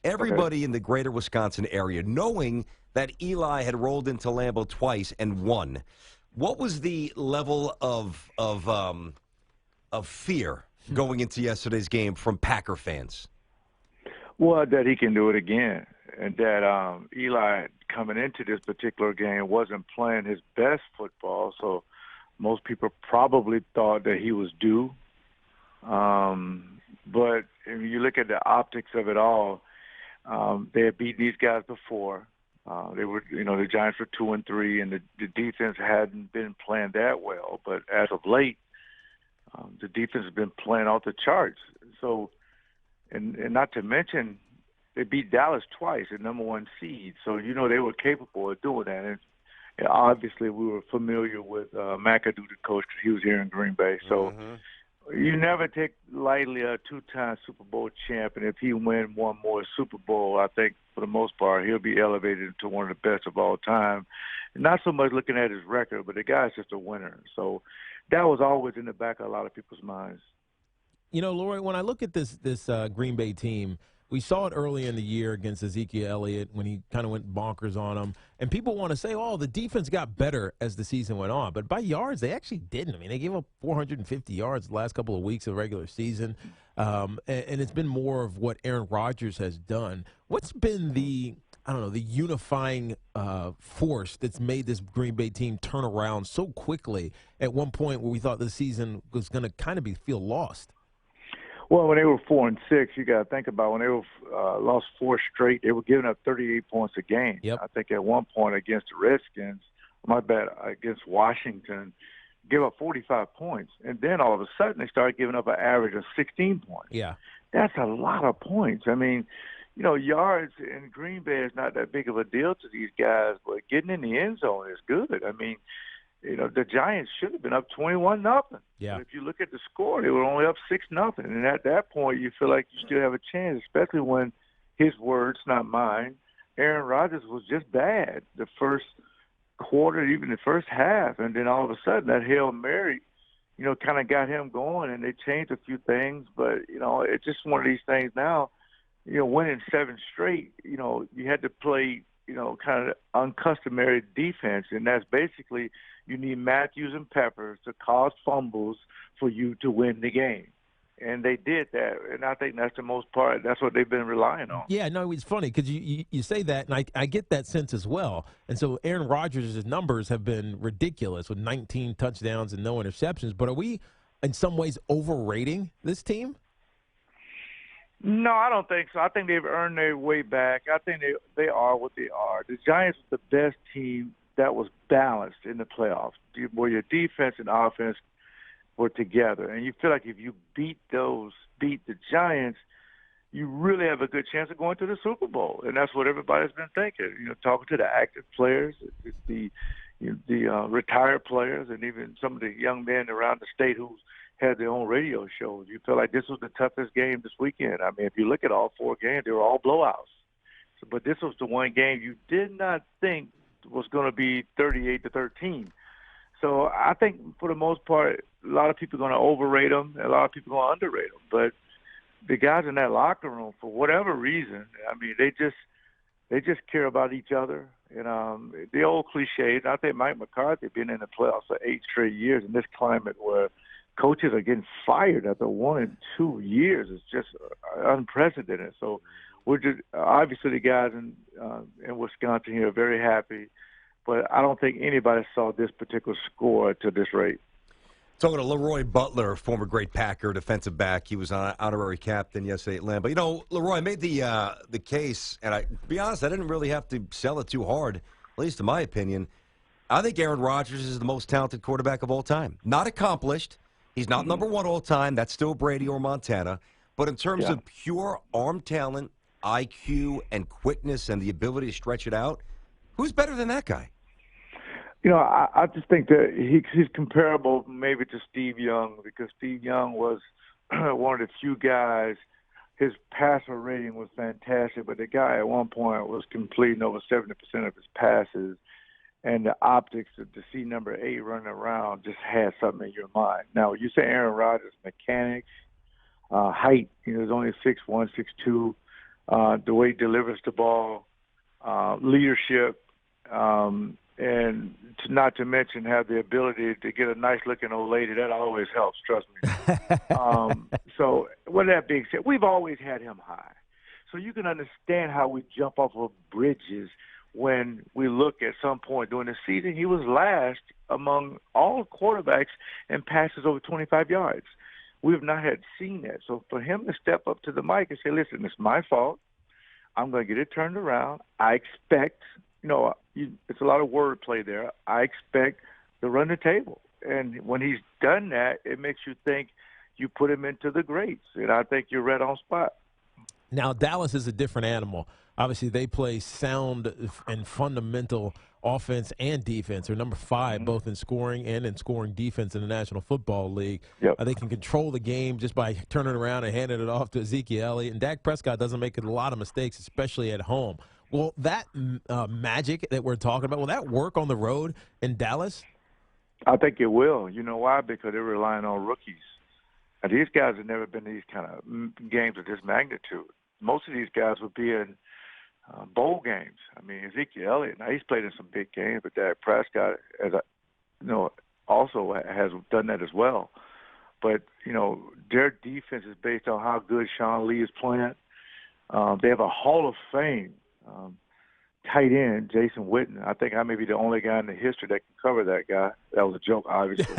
Okay. everybody in the greater Wisconsin area, knowing that Eli had rolled into Lambeau twice and won. What was the level of fear going into yesterday's game from Packer fans? Well, that he can do it again, and that Eli coming into this particular game wasn't playing his best football, so most people probably thought that he was due. But if you look at the optics of it all, they had beat these guys before. They were, the Giants were 2-3, and the defense hadn't been playing that well. But as of late, the defense has been playing off the charts. So, and not to mention, they beat Dallas twice, the number one seed. So, they were capable of doing that. And obviously, we were familiar with McAdoo, the coach, because he was here in Green Bay. So, you never take lightly a two-time Super Bowl champ, and if he win one more Super Bowl, I think for the most part he'll be elevated to one of the best of all time. Not so much looking at his record, but the guy's just a winner. So that was always in the back of a lot of people's minds. LeRoy, when I look at this Green Bay team, we saw it early in the year against Ezekiel Elliott when he kind of went bonkers on him. And people want to say, oh, the defense got better as the season went on. But by yards, they actually didn't. I mean, they gave up 450 yards the last couple of weeks of the regular season. And it's been more of what Aaron Rodgers has done. What's been the unifying force that's made this Green Bay team turn around so quickly at one point where we thought the season was going to kind of feel lost? Well, when they were 4-6, you got to think about when they were lost four straight. They were giving up 38 points a game. Yep. I think at one point against the Redskins, against Washington, gave up 45 points, and then all of a sudden they started giving up an average of 16 points. Yeah, that's a lot of points. I mean, yards in Green Bay is not that big of a deal to these guys, but getting in the end zone is good. I mean, the Giants should have been up 21-0. Yeah. But if you look at the score, they were only up 6-0. And at that point, you feel like you still have a chance, especially when his words, not mine, Aaron Rodgers was just bad the first quarter, even the first half. And then all of a sudden, that Hail Mary, kind of got him going, and they changed a few things. But, it's just one of these things now, winning 7 straight, you had to play, kind of uncustomary defense. And that's basically you need Matthews and Peppers to cause fumbles for you to win the game. And they did that, and I think that's the most part. That's what they've been relying on. Yeah, no, it's funny because you say that, and I get that sense as well. And so Aaron Rodgers' numbers have been ridiculous with 19 touchdowns and no interceptions. But are we, in some ways, overrating this team? No, I don't think so. I think they've earned their way back. I think they are what they are. The Giants were the best team that was balanced in the playoffs, where your defense and offense were together. And you feel like if you beat the Giants, you really have a good chance of going to the Super Bowl. And that's what everybody's been thinking. Talking to the active players, the retired players, and even some of the young men around the state who had their own radio shows. You feel like this was the toughest game this weekend. I mean, if you look at all 4 games, they were all blowouts. But this was the one game you did not think was going to be 38-13. So I think for the most part, a lot of people are going to overrate them, and a lot of people are going to underrate them. But the guys in that locker room, for whatever reason, I mean, they just care about each other. And the old cliches, I think Mike McCarthy been in the playoffs for 8 straight years in this climate where coaches are getting fired after 1 and 2 years. It's just unprecedented. So we're just obviously the guys in Wisconsin here are very happy, but I don't think anybody saw this particular score to this rate. Talking to LeRoy Butler, former great Packer defensive back. He was on honorary captain yesterday at Lambeau. LeRoy made the case, and to be honest, I didn't really have to sell it too hard, at least in my opinion. I think Aaron Rodgers is the most talented quarterback of all time. Not accomplished. He's not number 1 all time. That's still Brady or Montana. But in terms of pure arm talent, IQ, and quickness and the ability to stretch it out, who's better than that guy? I just think that he's comparable maybe to Steve Young, because Steve Young was one of the few guys. His passer rating was fantastic, but the guy at one point was completing over 70% of his passes. And the optics to see number 8 running around just had something in your mind. Now, you say Aaron Rodgers, mechanics, height, he's only 6'1", 6'2", the way he delivers the ball, leadership, and not to mention have the ability to get a nice-looking old lady. That always helps, trust me. So with that being said, we've always had him high. So you can understand how we jump off of bridges when we look at some point during the season. He was last among all quarterbacks in passes over 25 yards. We have not had seen that. So for him to step up to the mic and say, listen, it's my fault. I'm going to get it turned around. I expect, it's a lot of wordplay there. I expect to run the table. And when he's done that, it makes you think you put him into the greats. And I think you're right on spot. Now, Dallas is a different animal. Obviously, they play sound and fundamental offense and defense. They're number 5, both in scoring and in scoring defense in the National Football League. Yep. They can control the game just by turning around and handing it off to Ezekiel Elliott. And Dak Prescott doesn't make a lot of mistakes, especially at home. Will that magic that we're talking about, will that work on the road in Dallas? I think it will. You know why? Because they're relying on rookies. And these guys have never been in these kind of games of this magnitude. Most of these guys would be in bowl games. I mean, Ezekiel Elliott, now he's played in some big games, but Dak Prescott, also has done that as well. But, their defense is based on how good Sean Lee is playing. They have a Hall of Fame tight end, Jason Witten. I think I may be the only guy in the history that can cover that guy. That was a joke, obviously.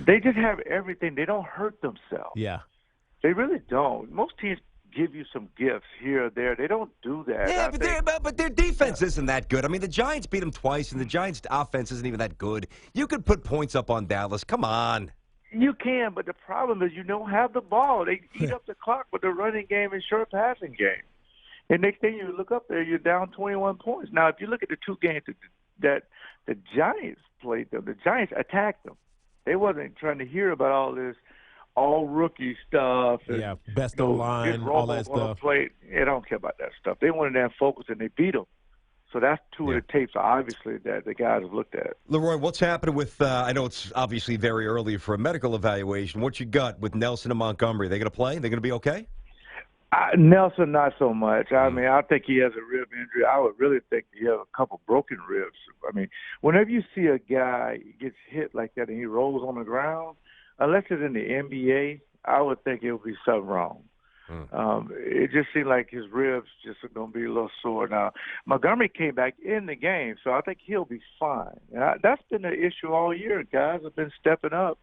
They just have everything. They don't hurt themselves. Yeah. They really don't. Most teams give you some gifts here or there. They don't do that. Yeah, but their defense isn't that good. I mean, the Giants beat them twice, and the Giants' offense isn't even that good. You could put points up on Dallas. Come on. You can, but the problem is you don't have the ball. They eat up the clock with the running game and short passing game. And next thing you look up there, you're down 21 points. Now, if you look at the 2 games that the Giants played them, the Giants attacked them. They wasn't trying to hear about all this all-rookie stuff. And, best O-line, all that stuff. They don't care about that stuff. They wanted that focus, and they beat them. So that's 2 of the tapes, obviously, that the guys have looked at. LeRoy, what's happening with, I know it's obviously very early for a medical evaluation. What you got with Nelson and Montgomery? Are they going to play? They're going to be okay? Nelson, not so much. I mean, I think he has a rib injury. I would really think he has a couple broken ribs. I mean, whenever you see a guy gets hit like that and he rolls on the ground, unless it's in the NBA, I would think it would be something wrong. It just seemed like his ribs just are going to be a little sore. Now, Montgomery came back in the game, so I think he'll be fine. And that's been the issue all year. Guys have been stepping up.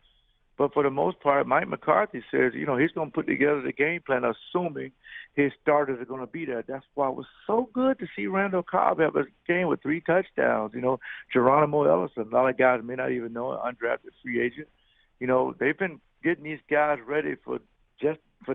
But for the most part, Mike McCarthy says, he's going to put together the game plan, assuming his starters are going to be there. That's why it was so good to see Randall Cobb have a game with 3 touchdowns. Geronimo Ellison, a lot of guys may not even know it, undrafted free agent. They've been getting these guys ready for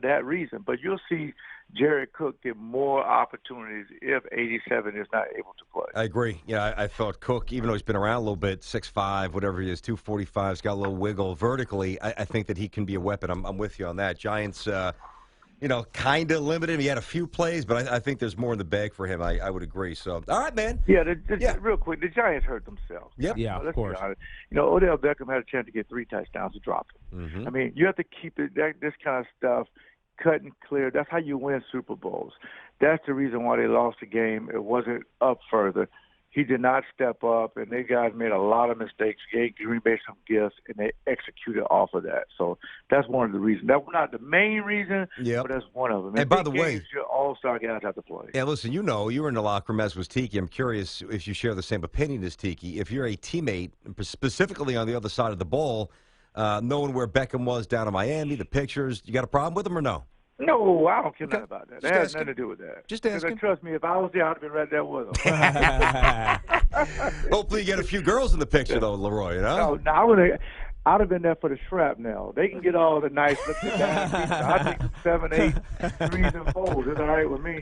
that reason. But you'll see Jared Cook get more opportunities if 87 is not able to play. I agree. Yeah, I thought Cook, even though he's been around a little bit, 6'5", whatever he is, 245, he's got a little wiggle vertically. I think that he can be a weapon. I'm with you on that. Giants, kind of limited. He had a few plays, but I think there's more in the bag for him. I would agree. So, all right, man. Yeah, real quick, the Giants hurt themselves. Yep. Yeah, of course. Odell Beckham had a chance to get 3 touchdowns to drop them. Mm-hmm. I mean, you have to keep this kind of stuff cut and clear. That's how you win Super Bowls. That's the reason why they lost the game. It wasn't up further. He did not step up, and they guys made a lot of mistakes, gave Green Bay some gifts, and they executed off of that. So that's one of the reasons. That's not the main reason, but that's one of them. And by the way, your all-star guys have to play. Yeah, listen, you were in the locker room, as was Tiki. I'm curious if you share the same opinion as Tiki. If you're a teammate, specifically on the other side of the ball, knowing where Beckham was down in Miami, the pictures, you got a problem with him or no? No, I don't care nothing about that. That has nothing to do with that. Just asking. Trust me, if I was there, I'd have been right there with him. Hopefully you get a few girls in the picture, though, LeRoy, No, I'd have been there for the shrapnel. They can get all the nice looking guys. I think 7, 8, 3s, and 4s. It's all right with me.